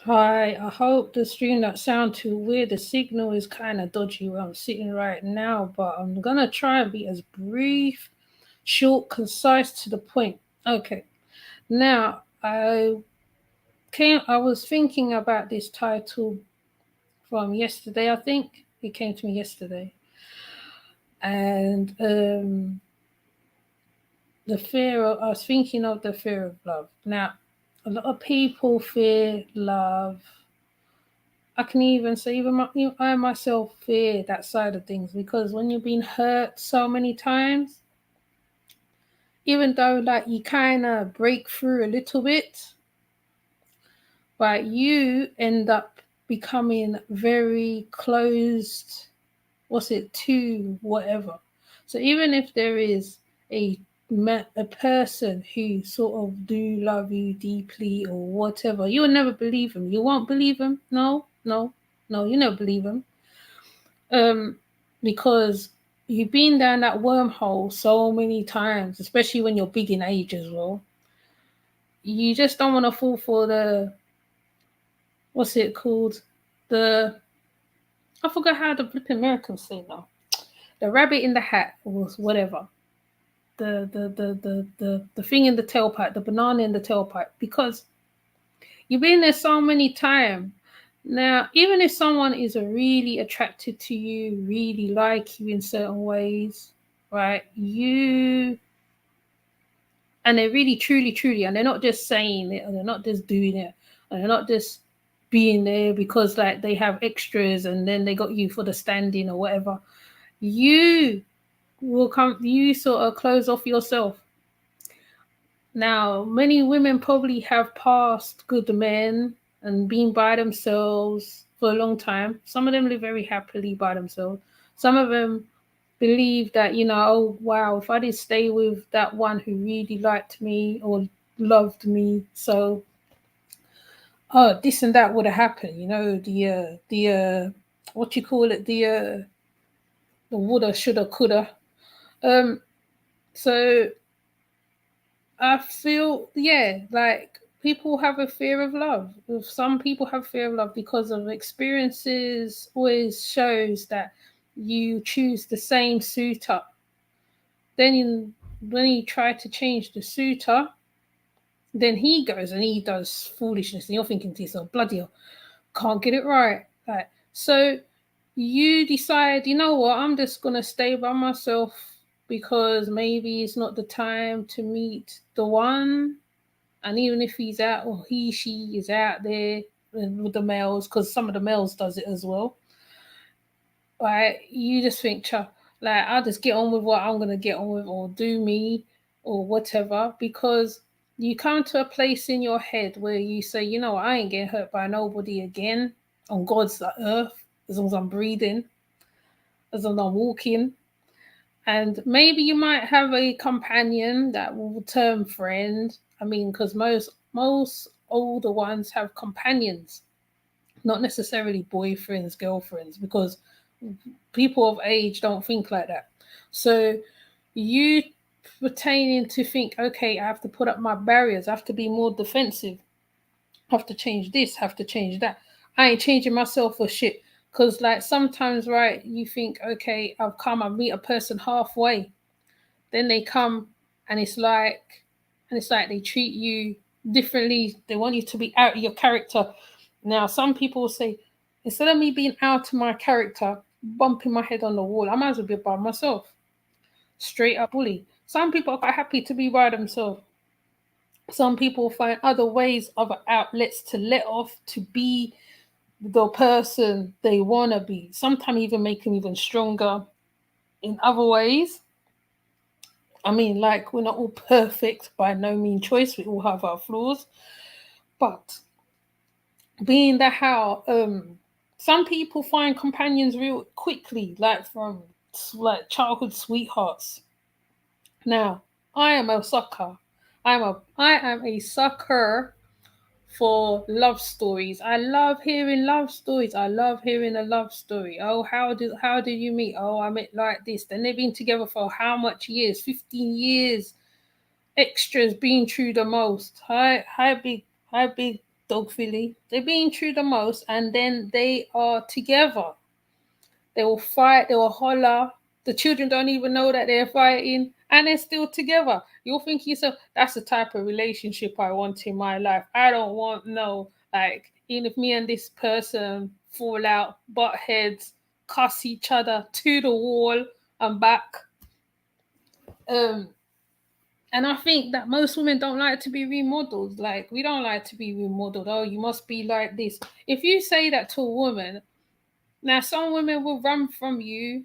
Hi, I hope the stream not sound too weird. The signal is kind of dodgy where I'm sitting right now, but I'm gonna try and be as brief, short, concise, to the point. Okay. Now, I was thinking about this title from yesterday, I think. It came to me yesterday. And I was thinking of the fear of love. Now, a lot of people fear love. I can even say, I myself fear that side of things because when you've been hurt so many times, even though like you kind of break through a little bit, but you end up becoming very closed. What's it to whatever? So even if there is a a person who sort of do love you deeply or whatever, you'll never believe him. You won't believe him. No, no, no. You never believe him um, because you've been down that wormhole so many times, especially when you're big in age as well. You just don't want to fall for the what's it called? The I forgot how the flipping Americans say now. The rabbit in the hat or whatever. The thing in the tailpipe, the banana in the tailpipe, because you've been there so many times. Now, even if someone is really attracted to you, really like you in certain ways, right? And they're really, truly, truly, and they're not just saying it, and they're not just doing it, and they're not just being there because like they have extras and then they got you for the standing or whatever. You you sort of close off yourself. Now, many women probably have passed good men and been by themselves for a long time. Some of them live very happily by themselves. Some of them believe that, oh, wow, if I did stay with that one who really liked me or loved me, so, oh, this and that would have happened, what you call it, the woulda, shoulda, coulda. Um, so I feel, yeah, like people have a fear of love. Some people have fear of love because of experiences always shows that you choose the same suitor. When you try to change the suitor, then he goes and he does foolishness, and you're thinking to yourself, bloody hell, can't get it right. Like, so you decide, you know what, I'm just gonna stay by myself because maybe it's not the time to meet the one. And even if he's out or she is out there with the males, because some of the males does it as well, right? You just think, like, I'll just get on with what I'm gonna get on with, or do me, or whatever, because you come to a place in your head where you say, I ain't getting hurt by nobody again on God's earth as long as I'm breathing, as long as I'm walking. And maybe you might have a companion that will turn friend. I mean, because most older ones have companions, not necessarily boyfriends, girlfriends, because people of age don't think like that. So you pertaining to think, okay, I have to put up my barriers, I have to be more defensive, I have to change this, have to change that. I ain't changing myself for shit. Cause like sometimes, right, you think, okay, I meet a person halfway, then they come and it's like they treat you differently. They want you to be out of your character. Now some people will say, instead of me being out of my character, bumping my head on the wall, I might as well be by myself. Straight up bully. Some people are quite happy to be by themselves. Some people find other ways, other outlets to let off, to be the person they want to be. Sometimes even make them even stronger in other ways. I mean, like, we're not all perfect by no mean choice. We all have our flaws. But being that how some people find companions real quickly, like from like childhood sweethearts. Now, I am a sucker. I am a sucker for love stories. I love hearing love stories. I love hearing a love story. Oh, how did you meet? Oh, I met like this. Then they've been together for how much years? 15 years. Extras been through the most. How big Dogville. They're being true the most, and then they are together. They will fight, they will holler. The children don't even know that they're fighting, and they're still together. You'll think yourself, that's the type of relationship I want in my life. I don't want like, even if me and this person fall out, butt heads, cuss each other to the wall and back. And I think that most women don't like to be remodeled. Like, we don't like to be remodeled. Oh, you must be like this. If you say that to a woman, now some women will run from you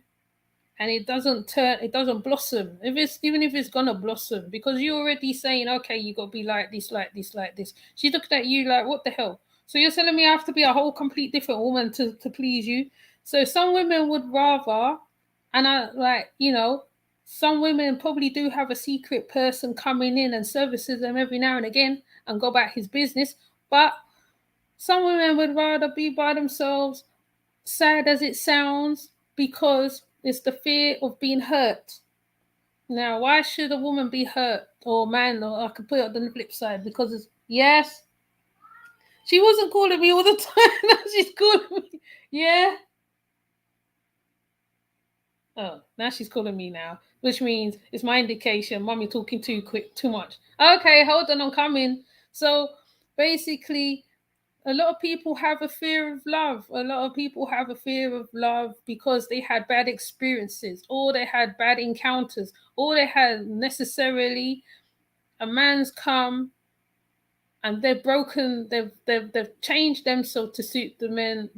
and it doesn't blossom. Even if it's gonna blossom, because you're already saying, okay, you gotta be like this, like this, like this. She looked at you like, what the hell? So you're telling me I have to be a whole complete different woman to please you? So some women would rather, and I like, some women probably do have a secret person coming in and services them every now and again and go about his business. But some women would rather be by themselves, sad as it sounds, because it's the fear of being hurt. Now, why should a woman be hurt, or a man? Or I could put it on the flip side, because yes, she wasn't calling me all the time. Now she's calling me. Yeah. Oh, now she's calling me now, which means it's my indication. Mommy talking too quick, too much. Okay, hold on, I'm coming. So basically, a lot of people have a fear of love. A lot of people have a fear of love because they had bad experiences, or they had bad encounters, or they had necessarily a man's come and they've broken, they've changed them so to suit the man,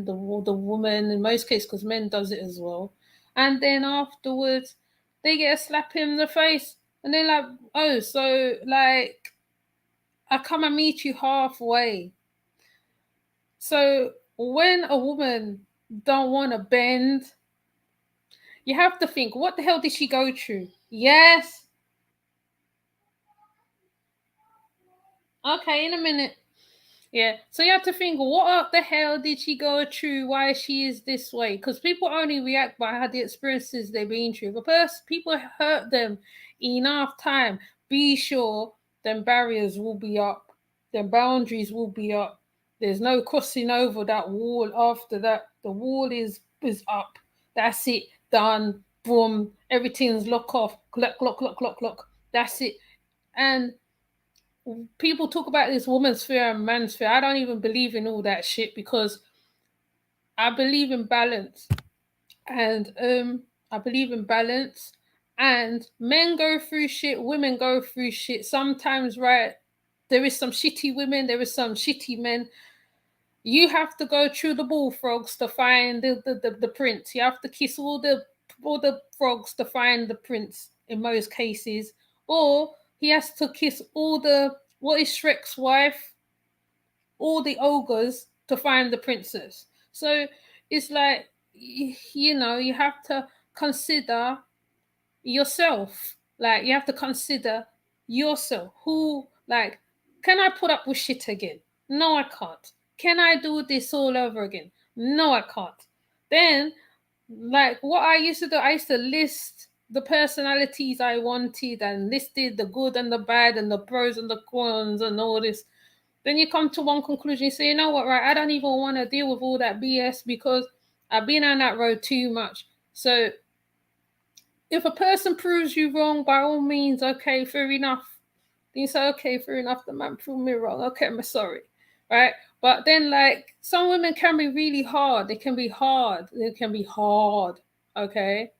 the woman in most cases, because men does it as well. And then afterwards, they get a slap in the face, and they're like, oh, so like I come and meet you halfway. So when a woman don't want to bend, you have to think, what the hell did she go through? Yes. Okay, in a minute. Yeah. So you have to think, what the hell did she go through? Why she is this way? Because people only react by how the experiences they've been through. But people hurt them enough time. Be sure them barriers will be up. Them boundaries will be up. There's no crossing over that wall after that. The wall is up. That's it. Done. Boom. Everything's lock off. Lock, lock, lock, lock, lock. That's it. And people talk about this woman's fear and man's fear. I don't even believe in all that shit, because I believe in balance. And I believe in balance. And men go through shit, women go through shit. Sometimes, right, there is some shitty women, there is some shitty men. You have to go through the bullfrogs to find the prince. You have to kiss all the frogs to find the prince in most cases. Or he has to kiss all the, what is Shrek's wife? All the ogres to find the princess. So it's like, you have to consider yourself. Like, you have to consider yourself. Who, like, can I put up with shit again? No, I can't. Can I do this all over again? No, I can't. Then, like, what I used to do, I used to list the personalities I wanted and listed the good and the bad and the pros and the cons and all this. Then you come to one conclusion. You say, you know what, right? I don't even want to deal with all that BS, because I've been on that road too much. So if a person proves you wrong, by all means, okay, fair enough. Then you say, okay, fair enough, the man proved me wrong. Okay, I'm sorry. Right? But then, like, some women can be really hard. They can be hard. They can be hard. Okay?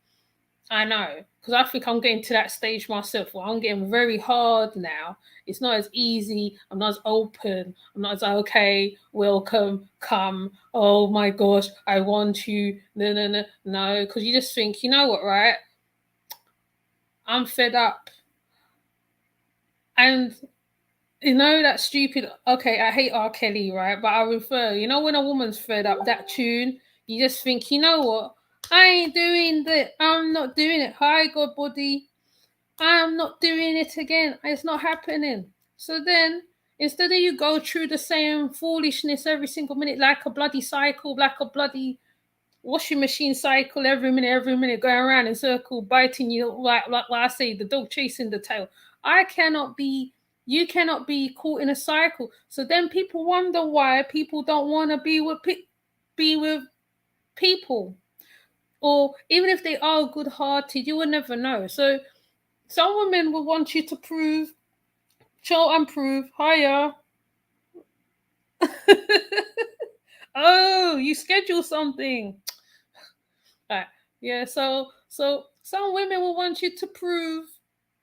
I know, because I think I'm getting to that stage myself where I'm getting very hard now. It's not as easy. I'm not as open. I'm not as okay, welcome, come. Oh my gosh, I want you. No. Because you just think, you know what, right? I'm fed up. And that stupid, okay, I hate R. Kelly, right? But I refer, when a woman's fed up, that tune, you just think, you know what? I ain't doing that. I'm not doing it. Hi, God body. I'm not doing it again. It's not happening. So then, instead of you go through the same foolishness every single minute, like a bloody cycle, like a bloody washing machine cycle, every minute, going around in circle, biting you, like I say, the dog chasing the tail. I cannot be You cannot be caught in a cycle. So then people wonder why people don't want to be with people, or even if they are good-hearted, you will never know. So some women will want you to prove, show and prove. Hiya. Oh, you schedule something. Right. Yeah. So some women will want you to prove.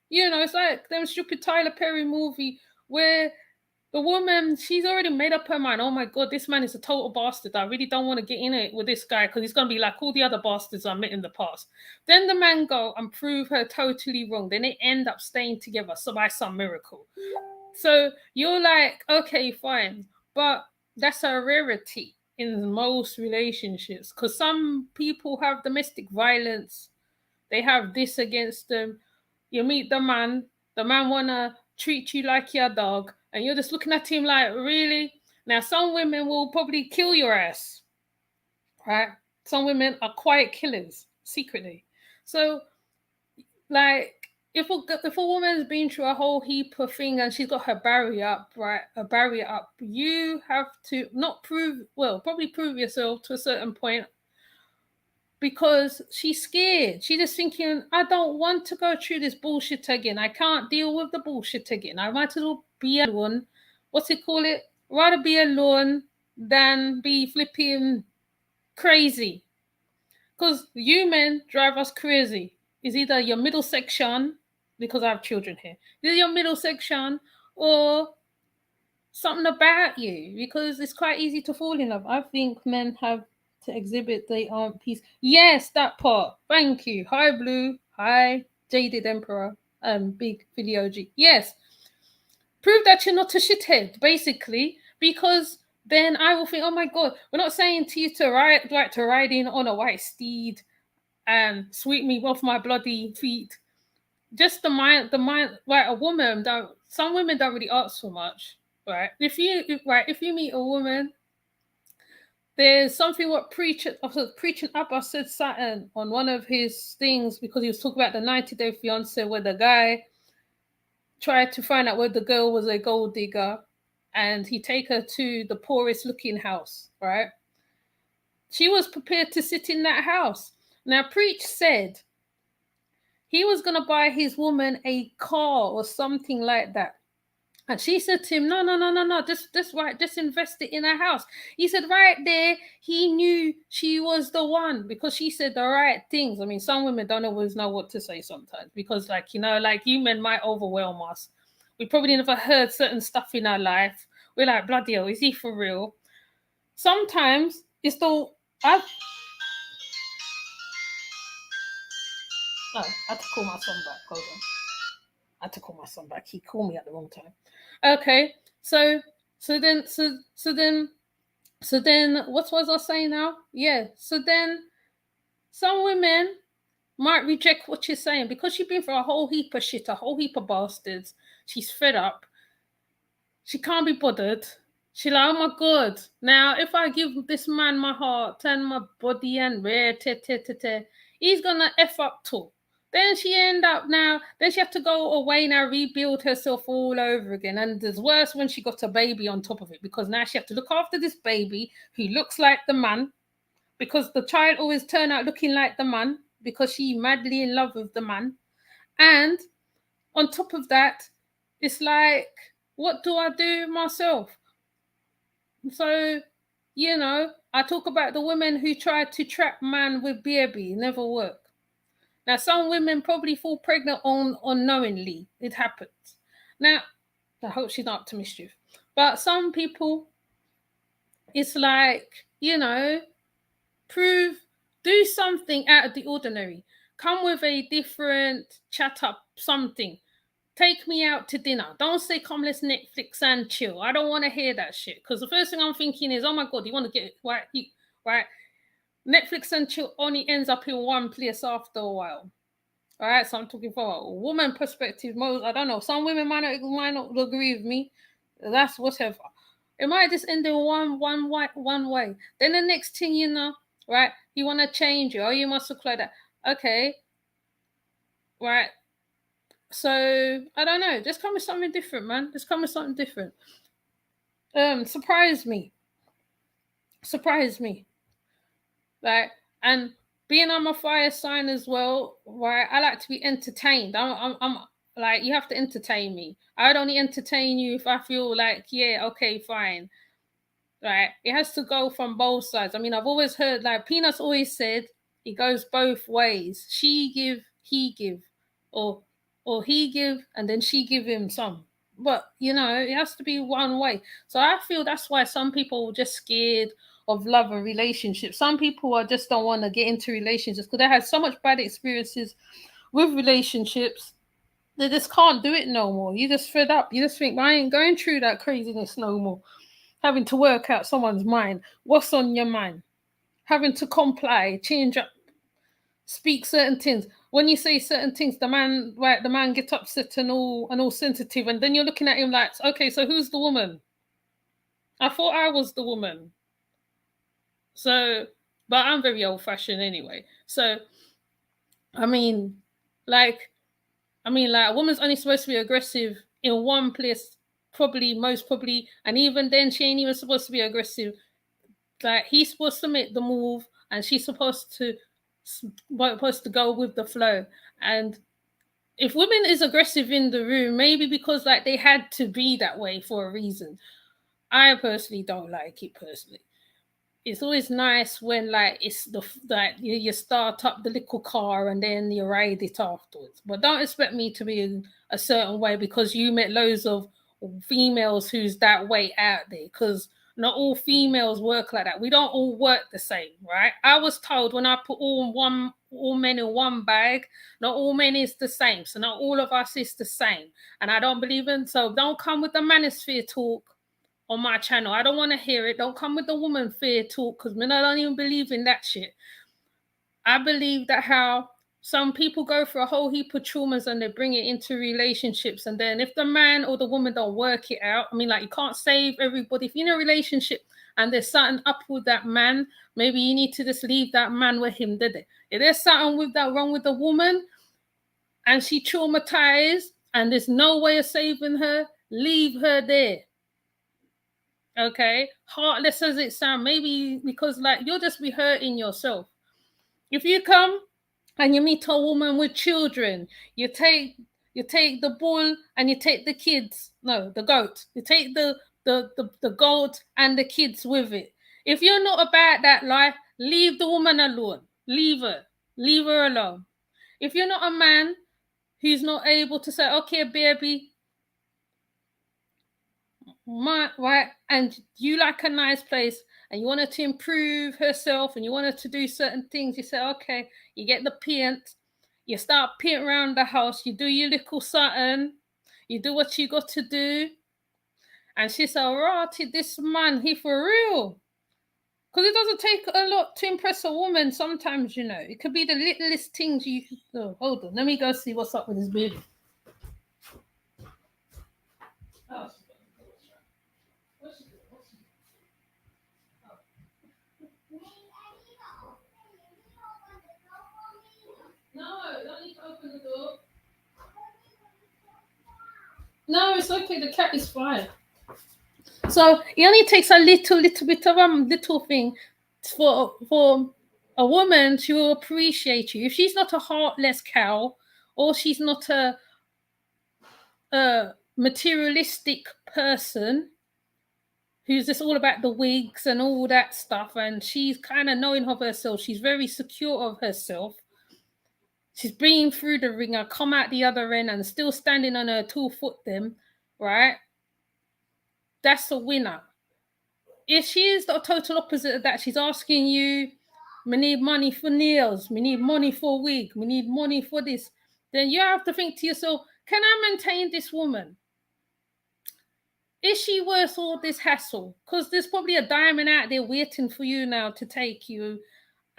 It's like them stupid Tyler Perry movie where the woman, she's already made up her mind. Oh my God, this man is a total bastard. I really don't want to get in it with this guy because he's going to be like all the other bastards I met in the past. Then the man go and prove her totally wrong. Then they end up staying together by some miracle. So you're like, okay, fine. But that's a rarity in most relationships because some people have domestic violence. They have this against them. You meet the man wanna treat you like your dog, and you're just looking at him like, really? Now, some women will probably kill your ass, right? Some women are quiet killers secretly. So, like, if a woman's been through a whole heap of thing and she's got her barrier up, right? A barrier up, you have to not probably prove yourself to a certain point because she's scared. She's just thinking, I don't want to go through this bullshit again. I can't deal with the bullshit again. I might as well be alone. What's it call it? Rather be alone than be flipping crazy. Because you men drive us crazy. It's either your middle section, because I have children here, either your middle section or something about you, because it's quite easy to fall in love. I think men have to exhibit their own peace. Yes, that part. Thank you. Hi, Blue. Hi, Jaded Emperor. Big video G. Yes. Prove that you're not a shithead, basically, because then I will think, oh my God, we're not saying to you to ride in on a white steed and sweep me off my bloody feet. Just the mind, right? A woman don't. Some women don't really ask for much, right? If you meet a woman, there's something what preaching Abbas said Saturn on one of his things because he was talking about the 90-day fiance where the guy tried to find out whether the girl was a gold digger, and he take her to the poorest looking house, right? She was prepared to sit in that house. Now, Preach said he was going to buy his woman a car or something like that. And she said to him, no, just invest it in a house. He said, right there, he knew she was the one because she said the right things. I mean, some women don't always know what to say sometimes because, like you men might overwhelm us. We probably never heard certain stuff in our life. We're like, bloody hell, is he for real? Sometimes it's the, I had to call my son back. Hold on. I had to call my son back. He called me at the wrong time. Okay, so then what was I saying now? Yeah, so then some women might reject what you're saying because she's been through a whole heap of shit, a whole heap of bastards. She's fed up. She can't be bothered. She's like, oh my God, now if I give this man my heart, turn my body and he's gonna F up too. Then she then she have to go away now, rebuild herself all over again. And it's worse when she got a baby on top of it because now she have to look after this baby who looks like the man because the child always turn out looking like the man because she madly in love with the man. And on top of that, it's like, what do I do myself? So, I talk about the women who tried to trap man with baby, never work. Now, some women probably fall pregnant unknowingly. It happens. Now, I hope she's not up to mischief. But some people, it's like, do something out of the ordinary. Come with a different chat up, something. Take me out to dinner. Don't say, come, let's Netflix and chill. I don't want to hear that shit. Because the first thing I'm thinking is, oh my God, you want to get it right? Netflix and chill only ends up in one place after a while. All right, so I'm talking from a woman perspective. I don't know. Some women might not agree with me. That's whatever. It might just end in one way. Then the next thing you know, right? You want to change it. Oh, you must look like that. Okay, right. So I don't know. Just come with something different, man. Just come with something different. Surprise me. Surprise me. Like, and being I'm a fire sign as well, right? I like to be entertained. I'm like, you have to entertain me. I'd only entertain you if I feel like, yeah, okay, fine. Right? It has to go from both sides. I mean, I've always heard, like Peanuts always said, it goes both ways. She give, he give, or he give and then she give him some. But you know, it has to be one way. So I feel that's why some people are just scared of love and relationships. Some people are just don't want to get into relationships because they had so much bad experiences with relationships. They just can't do it no more. You just fed up. You just think, I ain't going through that craziness no more. Having to work out someone's mind. What's on your mind? Having to comply, change up, speak certain things. When you say certain things, the man, right, the man gets upset and all sensitive, and then you're looking at him like, okay, so who's the woman? I thought I was the woman. So, but I'm very old fashioned anyway. So, I mean, like, like a woman's only supposed to be aggressive in one place, probably, most probably, and even then, she ain't even supposed to be aggressive. Like he's supposed to make the move, and she's supposed to go with the flow. And if women is aggressive in the room, maybe because like they had to be that way for a reason. I personally don't like it personally. It's always nice when like it's the like you start up the little car and then you ride it afterwards. But don't expect me to be in a certain way because you met loads of females who's that way out there. Because not all females work like that. We don't all work the same, right? I was told when I put all men in one bag, not all men is the same. So not all of us is the same. And I don't believe in so don't come with the manosphere talk on my channel. I don't want to hear it. Don't come with the woman fear talk because I don't even believe in that shit. I believe that how some people go through a whole heap of traumas and they bring it into relationships. And then if the man or the woman don't work it out, I mean, like you can't save everybody. If you're in a relationship and there's something up with that man, maybe you need to just leave that man with him, did it? If there's something with that wrong with the woman and she traumatized and there's no way of saving her, leave her there. Okay, heartless as it sounds, maybe because like you'll just be hurting yourself. If you come and you meet a woman with children, you take the bull and you take the kids, no, the goat. You take the goat and the kids with it. If you're not about that life, leave the woman alone. Leave her. Leave her alone. If you're not a man who's not able to say, okay, baby, right, and you like a nice place and you want her to improve herself and you want her to do certain things, you say, okay, you get the paint, you start painting around the house, you do your little something, you do what you got to do, and she said, right, this man, he for real. Because it doesn't take a lot to impress a woman sometimes, you know. It could be the littlest things you... Oh, hold on, let me go see what's up with this baby. Oh. No, don't need to open the door. No, it's okay. The cat is fine. So it only takes a little bit of a little thing for a woman to appreciate you. If she's not a heartless cow, or she's not a materialistic person who's just all about the wigs and all that stuff, and she's kind of knowing of herself, she's very secure of herself. She's been through the ringer, come out the other end, and still standing on her 2 foot. Them, right? That's a winner. If she is the total opposite of that, she's asking you, we need money for nails, we need money for a wig, we need money for this, then you have to think to yourself, can I maintain this woman? Is she worth all this hassle? Because there's probably a diamond out there waiting for you now to take you,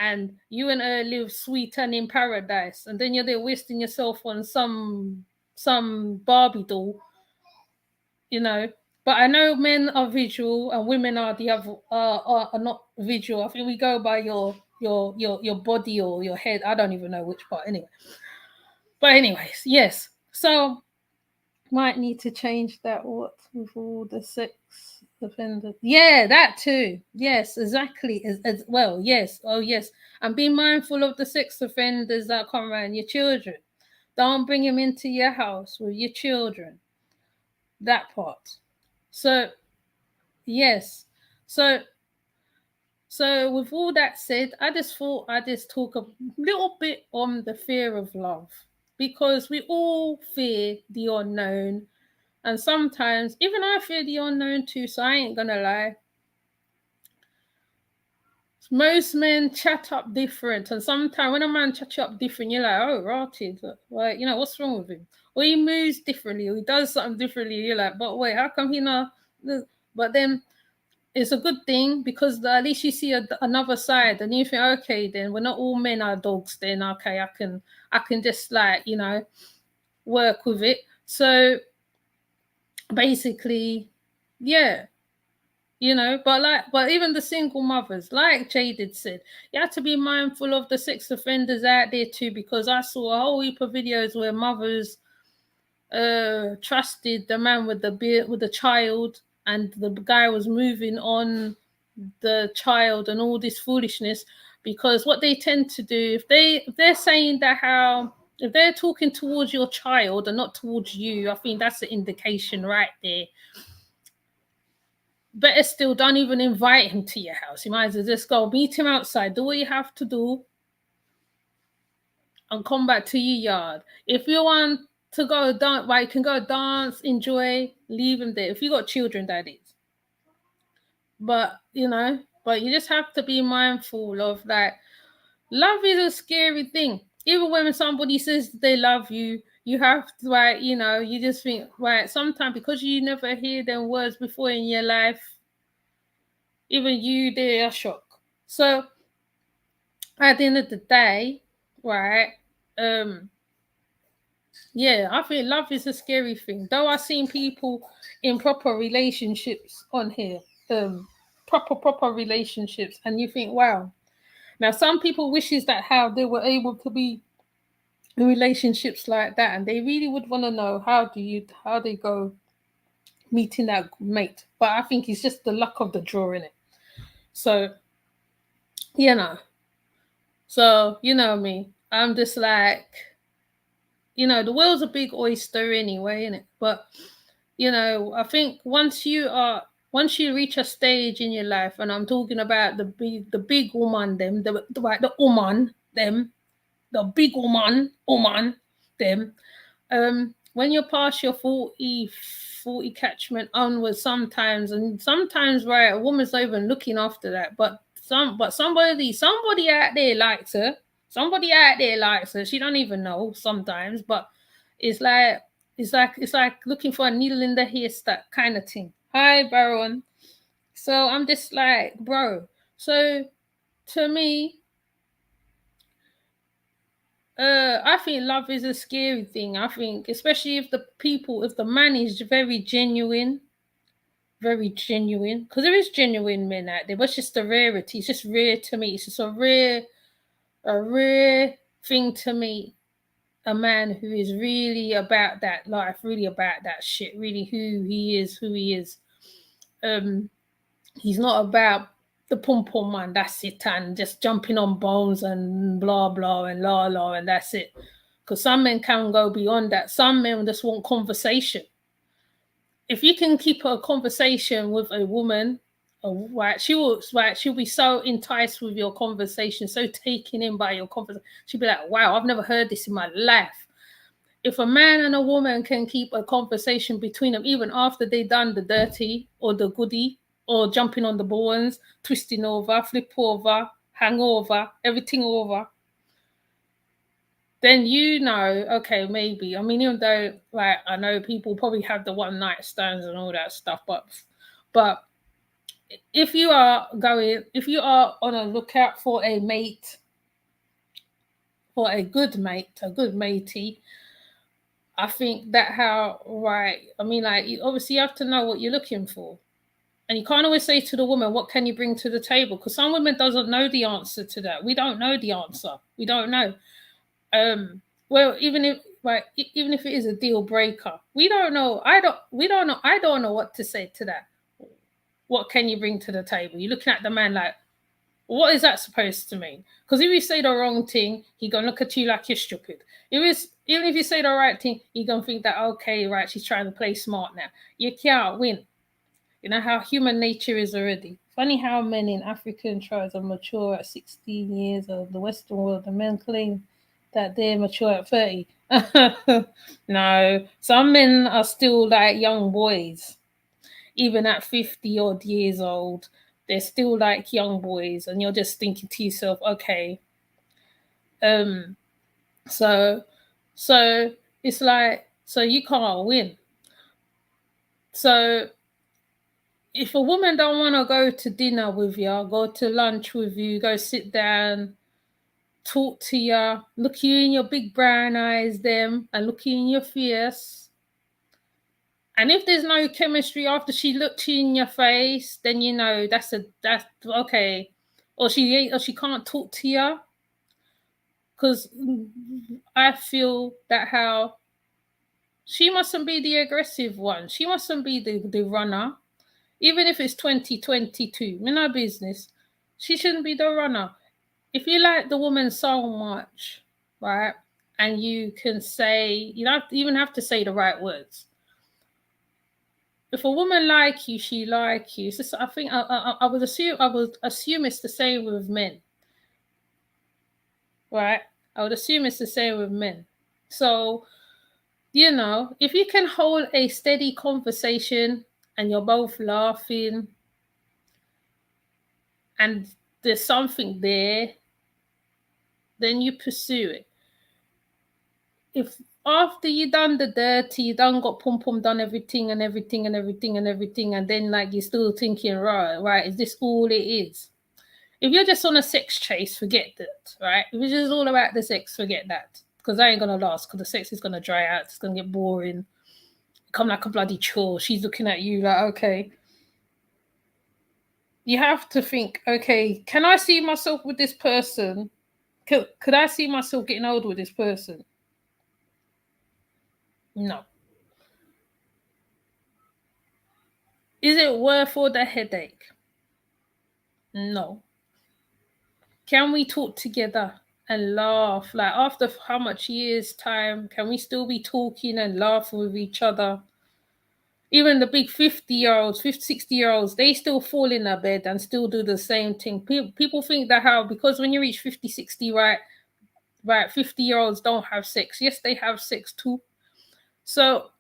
and you and her live sweet and in paradise, and then you're there wasting yourself on some Barbie doll, you know. But I know men are visual and women are the other are not visual. I think we go by your body or your head. I don't even know which part anyway. But anyways, yes. So might need to change that. What with all the sex offenders? Yeah, that too. Yes, exactly. As well, yes. Oh, yes. And be mindful of the sex offenders that come around your children. Don't bring them into your house with your children. That part. So, yes. So with all that said, I just thought I'd just talk a little bit on the fear of love, because we all fear the unknown. And sometimes, even I fear the unknown too, so I ain't gonna lie. Most men chat up different, and sometimes when a man chat you up different, you're like, oh, rotted. Like, what's wrong with him? Or he moves differently, or he does something differently. You're like, but wait, how come he not? But then it's a good thing, because at least you see another side, and you think, okay, then we're not all men are dogs. Then okay, I can just like work with it. So basically, yeah. But even the single mothers, like Jaded said, you have to be mindful of the sex offenders out there too, because I saw a whole heap of videos where mothers trusted the man with the child, and the guy was moving on the child and all this foolishness. Because what they tend to do, if they're saying that if they're talking towards your child and not towards you, I think that's the indication right there. Better still, don't even invite him to your house. You might as well just go meet him outside, do what you have to do, and come back to your yard. If you want to go dance, right, you can go dance, enjoy, leave him there. If you got children, that is. But you just have to be mindful of that. Love is a scary thing. Even when somebody says they love you, you have to, right, you just think, right, sometimes because you never hear them words before in your life, even you, they are shocked. So at the end of the day, right, yeah, I think love is a scary thing. Though I've seen people in proper relationships on here, proper relationships, and you think, wow. Now some people wishes that how they were able to be in relationships like that, and they really would want to know how they go meeting that mate. But I think it's just the luck of the draw in it. So you know, so me, I'm just like, the world's a big oyster anyway, isn't it? But I think once you reach a stage in your life, and I'm talking about the big woman, them, the woman, them, the big woman, them. When you're past your 40 catchment onwards, sometimes, right, a woman's not even looking after that, but somebody out there likes her. Somebody out there likes her. She don't even know sometimes, but it's like looking for a needle in the haystack kind of thing. Hi, Baron. So I'm just like, bro. So to me, I think love is a scary thing. I think, especially if the man is very genuine, because there is genuine men out there, but it's just a rarity. It's just rare to me. It's just a rare thing to me. A man who is really about that life, really about that shit, really who he is. He's not about the pom pom man, that's it, and just jumping on bones and blah blah and la la and that's it. Because some men can go beyond that. Some men just want conversation. If you can keep a conversation with a woman, right, she'll be so enticed with your conversation, so taken in by your conversation. She'll be like, wow, I've never heard this in my life. If a man and a woman can keep a conversation between them, even after they've done the dirty or the goody, or jumping on the bones, twisting over, flip over, hang over, everything over, then okay, maybe. I mean, even though, like, I know people probably have the one night stands and all that stuff, but if you are on a lookout for a mate, for a good matey, I think that I mean, like, obviously you have to know what you're looking for. And you can't always say to the woman, what can you bring to the table? Because some women doesn't know the answer to that. We don't know the answer. We don't know. Well, even if right? Even if it is a deal breaker, we don't know. I don't know what to say to that. What can you bring to the table? You're looking at the man like, what is that supposed to mean? Because if you say the wrong thing, he gonna look at you like you're stupid. Even if you say the right thing, he gonna think that, okay, right, she's trying to play smart now. You can't win. You know how human nature is already. Funny how men in African tribes are mature at 16 years of the Western world. The men claim that they're mature at 30. No, some men are still like young boys. Even at 50 odd years old, they're still like young boys, and you're just thinking to yourself, okay, um, so so it's like, so you can't win. So if a woman don't want to go to dinner with you, go to lunch with you, go sit down, talk to you, look you in your big brown eyes, them, and look you in your face. And if there's no chemistry after she looked you in your face, then you know that's okay. Or she can't talk to you. Because I feel that how she mustn't be the aggressive one. She mustn't be the runner. Even if it's 2022, in our business, she shouldn't be the runner. If you like the woman so much, right, and you can say, you don't even have to say the right words. If a woman like you, she like you. Just, I think I would assume it's the same with men, right? I would assume it's the same with men. So, you know, if you can hold a steady conversation and you're both laughing and there's something there, then you pursue it. If after you done the dirty, you done got pum done everything and everything and everything and everything, and then like you're still thinking, right, is this all it is? If you're just on a sex chase, forget that, right? If it's just all about the sex, forget that. Because that ain't gonna last, because the sex is gonna dry out, it's gonna get boring, come like a bloody chore. She's looking at you like, okay. You have to think, okay, can I see myself with this person? Could I see myself getting old with this person? No. Is it worth all the headache? No. Can we talk together and laugh? Like after how much years time, can we still be talking and laughing with each other? Even the big 50-year-olds, 50, 60-year-olds, they still fall in their bed and still do the same thing. People think that how, because when you reach 50, 60, right, 50-year-olds don't have sex. Yes, they have sex too. So,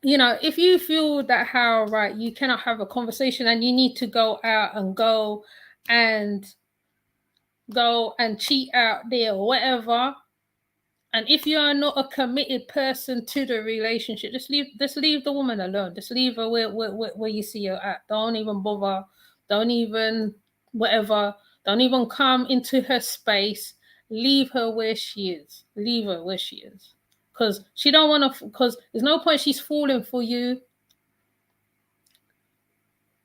you know, if you feel that how, right, you cannot have a conversation and you need to go out and go and cheat out there or whatever, and if you are not a committed person to the relationship, just leave the woman alone. Just leave her where you see her at. Don't even bother. Don't even whatever. Don't even come into her space. Leave her where she is. Leave her where she is. Because she don't want to, because there's no point she's falling for you.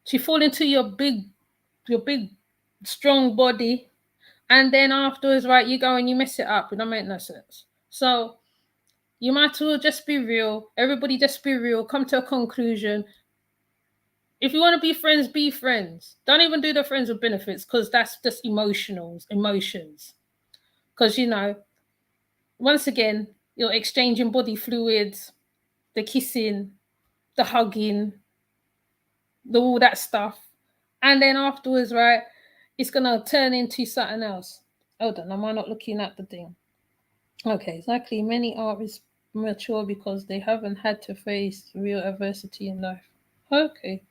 She fall into your big strong body. And then afterwards, right, you go and you mess it up. It don't make no sense. So you might as well just be real. Everybody just be real. Come to a conclusion. If you want to be friends, be friends. Don't even do the friends with benefits, because that's just emotions. Because, you know, once again, you're exchanging body fluids, the kissing, the hugging, all that stuff. And then afterwards, right, it's going to turn into something else. Hold on, am I not looking at the thing? Okay, exactly. Many are mature because they haven't had to face real adversity in life. Okay.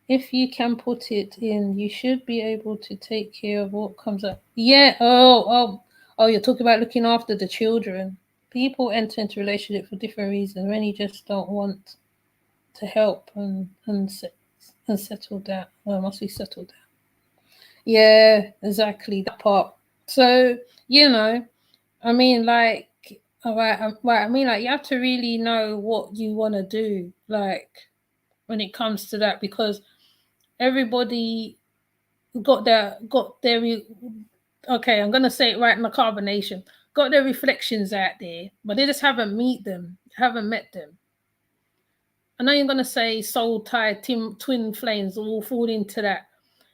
If you can put it in, you should be able to take care of what comes up. Yeah. Oh, you're talking about looking after the children. People enter into relationships for different reasons. Many just don't want to help and settle down. Well, must be settled down. Yeah, exactly that part. So, you know, I mean, like, I mean, like, you have to really know what you want to do, like, when it comes to that, because everybody got their. Okay, I'm gonna say it right in the carbonation. got their reflections out there, but they just haven't met them. I know you're gonna say soul tied twin flames all fall into that.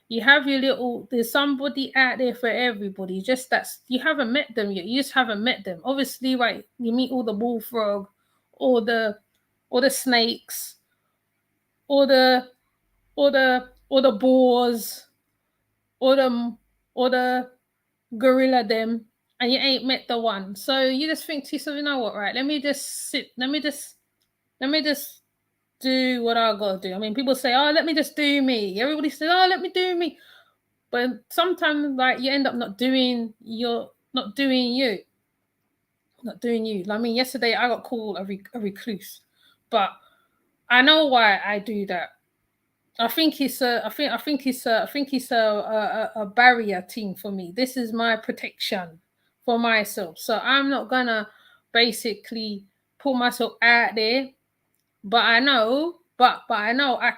You have your little. There's somebody out there for everybody. Just that's you haven't met them yet. You just haven't met them. Obviously, right? You meet all the bullfrog, or the snakes, or the boars, or the gorilla them, and you ain't met the one. So you just think to yourself, you know what, right? Let me just do what I gotta do. I mean, people say, oh, let me just do me. Everybody says, oh, let me do me. But sometimes like you end up not doing you. Not doing you. I mean, yesterday I got called a recluse, but I know why I do that. I think it's a barrier thing for me. This is my protection for myself. So I'm not gonna basically put myself out there. But I know, I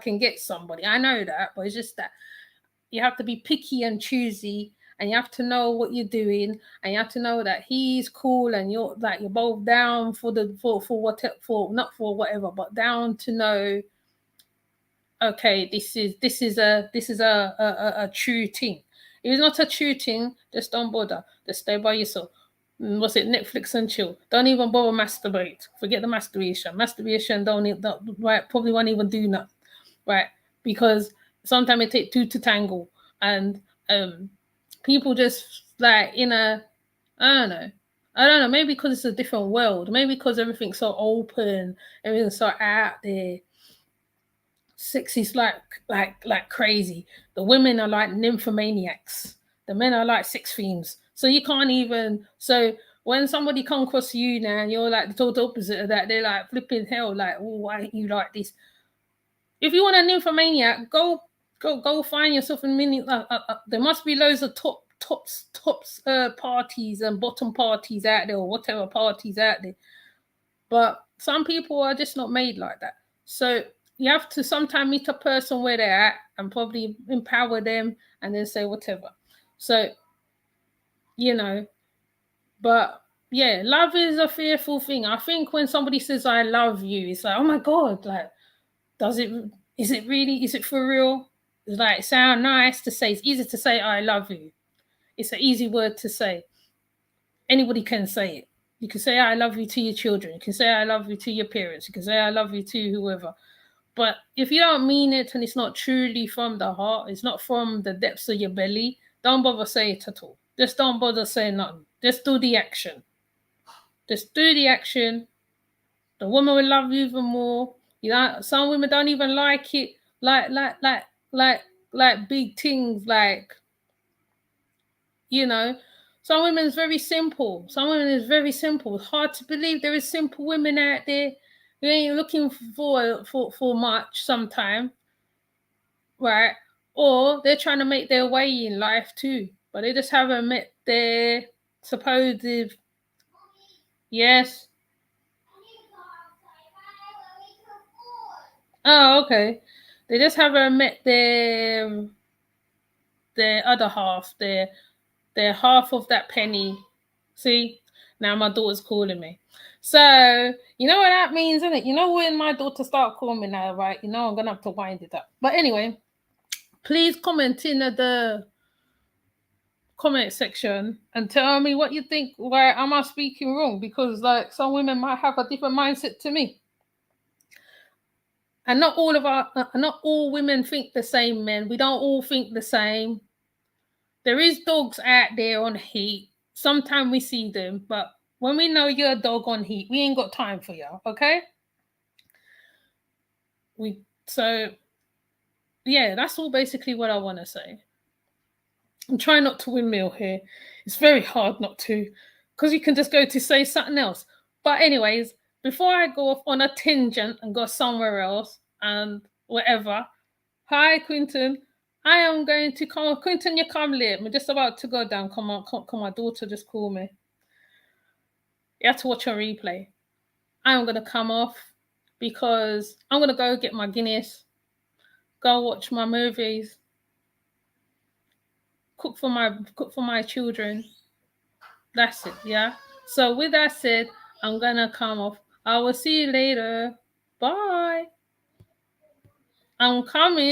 can get somebody. I know that, but it's just that you have to be picky and choosy, and you have to know what you're doing, and you have to know that he's cool and you're both down for not for whatever, but down to know, okay, this is a true thing. If it's not a true thing, just don't bother. Just stay by yourself. What's it? Netflix and chill. Don't even bother masturbate. Forget the masturbation. Masturbation don't right, probably won't even do nothing. Right? Because sometimes it takes two to tangle. And people just like in a I don't know, maybe because it's a different world, maybe because everything's so open, everything's so out there. Sex is like crazy. The women are like nymphomaniacs. The men are like sex fiends. So you can't even. So when somebody come across you now and you're like the total opposite of that, they're like flipping hell. Like, oh, why ain't you like this? If you want a nymphomaniac, go find yourself a mini. There must be loads of tops parties and bottom parties out there, or whatever parties out there. But some people are just not made like that. So you have to sometimes meet a person where they're at and probably empower them and then say whatever. So, but yeah, love is a fearful thing. I think when somebody says I love you, it's like, oh my God, like, is it for real? It's like, sound nice to say. It's easy to say I love you. It's an easy word to say. Anybody can say it. You can say I love you to your children. You can say I love you to your parents. You can say I love you to whoever. But if you don't mean it and it's not truly from the heart, it's not from the depths of your belly, don't bother saying it at all. Just don't bother saying nothing. Just do the action. Just do the action. The woman will love you even more. Some women don't even like it. Like big things like, some women is very simple. Some women is very simple. It's hard to believe there is simple women out there who ain't looking for much sometimes, right? Or they're trying to make their way in life too, but they just haven't met their supposed. Yes. Oh, okay. They just haven't met their other half, their half of that penny. See, now my daughter's calling me. So you know what that means, isn't it? You know when my daughter start calling me now, right? I'm gonna have to wind it up. But anyway, please comment in the comment section and tell me what you think. Why am I speaking wrong? Because like some women might have a different mindset to me. And not all women think the same, men. We don't all think the same. There is dogs out there on heat. Sometimes we see them, but when we know you're a dog on heat, we ain't got time for you, okay? Yeah, that's all basically what I want to say. I'm trying not to windmill here. It's very hard not to, because you can just go to say something else. But anyways, before I go off on a tangent and go somewhere else and whatever, hi Quinton. I am going to come. Quinton, you come late. I'm just about to go down. Come on, come. My daughter just called me. You have to watch a replay. I'm going to come off because I'm going to go get my Guinness, go watch my movies, cook for my children, That's it. Yeah. So with that said, I'm gonna come off. I will see you later. Bye. I'm coming.